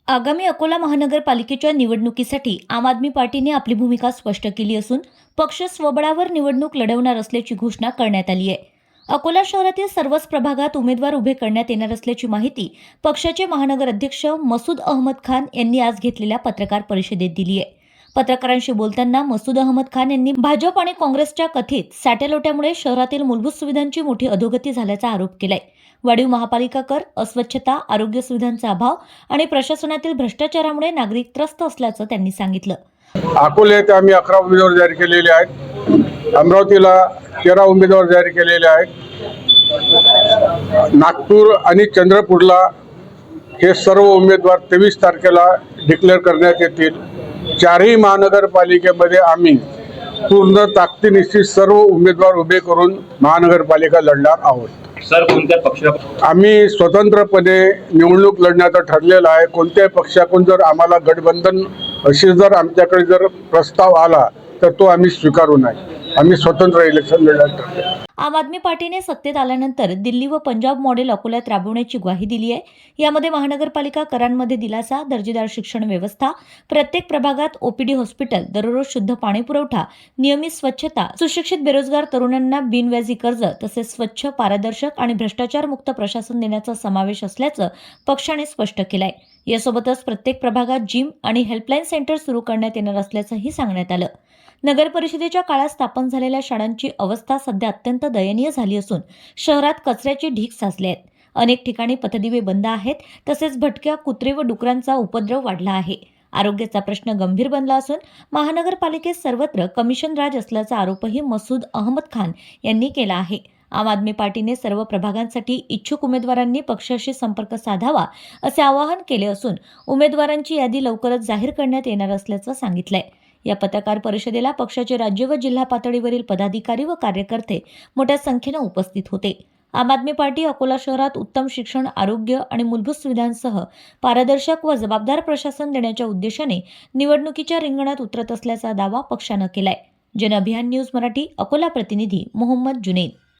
आगामी अकोला महानगरपालिकेच्या निवडणुकीसाठी आम आदमी पार्टीने आपली भूमिका स्पष्ट केली असून पक्ष स्वबळावर निवडणूक लढवणार असल्याची घोषणा करण्यात आली आहे. अकोला शहरातील सर्वच प्रभागात उमेदवार उभे करण्यात येणार असल्याची माहिती पक्षाचे महानगर अध्यक्ष मसूद अहमद खान यांनी आज घेतलेल्या पत्रकार परिषदेत दिली आहे. पत्रकारांशी बोलताना मसूद अहमद खान यांनी भाजप आणि काँग्रेसच्या कथित साट्यालोट्यामुळे शहरातील मूलभूत सुविधांची मोठी अधोगती झाल्याचा आरोप केलाय. वाढीव महापालिका कर, अस्वच्छता, आरोग्य सुविधांचा अभाव आणि प्रशासनातील भ्रष्टाचारामुळे नागरिक त्रस्त असल्याचं त्यांनी सांगितलं. अकोला येथे आम्ही 11 उमेदवार जारी केलेले आहेत. अमरावतीला 13 उमेदवार जारी केलेले आहेत. नागपूर आणि चंद्रपूरला हे सर्व उमेदवार 23 तारखेला डिक्लेअर करण्यात येतील. चारही महानगरपालिकेमध्ये आम्ही पूर्ण ताकदीनिशी सर्व उमेदवार उभे करून महानगरपालिका लढणार आहोत. सर, कोणत्या पक्ष? आम्ही स्वतंत्रपणे निवडणूक लढण्याचं ठरलेलं आहे. कोणत्याही पक्षाकडून जर आम्हाला गठबंधन अशी जर आमच्याकडे जर प्रस्ताव आला तर तो आम्ही स्वीकारू नाही. आम्ही स्वतंत्र इलेक्शन लढण्याचं ठरले. आम आदमी पार्टीने सत्तेत आल्यानंतर दिल्ली व पंजाब मॉडेल अकोल्यात राबवण्याची ग्वाही दिली आहे. यामध्ये महानगरपालिका करांमध्ये दिलासा, दर्जेदार शिक्षण व्यवस्था, प्रत्येक प्रभागात ओपीडी हॉस्पिटल, दररोज शुद्ध पाणी पुरवठा, नियमित स्वच्छता, सुशिक्षित बेरोजगार तरुणांना बिनव्याजी कर्ज तसेच स्वच्छ, पारदर्शक आणि भ्रष्टाचारमुक्त प्रशासन देण्याचा समावेश असल्याचं पक्षाने स्पष्ट केलंय. यासोबतच प्रत्येक प्रभागात जिम आणि हेल्पलाईन सेंटर सुरू करण्यात येणार असल्याचंही सांगण्यात आलं. नगर परिषदेच्या काळात स्थापन झालेल्या शाळांची अवस्था सध्या अत्यंत दयनीय झाली असून शहरात कचऱ्याची ढीग साचले आहेत. अनेक ठिकाणी पथदिवे बंद आहेत. तसेच भटक्या कुत्रे व डुकरांचा उपद्रव वाढला आहे. आरोग्याचा प्रश्न गंभीर बनला असून महानगरपालिकेत सर्वत्र कमिशन राज असल्याचा आरोपही मसूद अहमद खान यांनी केला आहे. आम आदमी पार्टीने सर्व प्रभागांसाठी इच्छुक उमेदवारांनी पक्षाशी संपर्क साधावा असे आवाहन केले असून उमेदवारांची यादी लवकरच जाहीर करण्यात येणार असल्याचं सांगितलंय. या पत्रकार परिषदेला पक्षाचे राज्य व जिल्हा पातळीवरील पदाधिकारी व कार्यकर्ते मोठ्या संख्येने उपस्थित होते. आम आदमी पार्टी अकोला शहरात उत्तम शिक्षण, आरोग्य आणि मूलभूत सुविधांसह पारदर्शक व जबाबदार प्रशासन देण्याच्या उद्देशाने निवडणुकीच्या रिंगणात उतरत असल्याचा दावा पक्षानं केलाय. जन अभियान न्यूज मराठी अकोला प्रतिनिधी मोहम्मद जुनैद.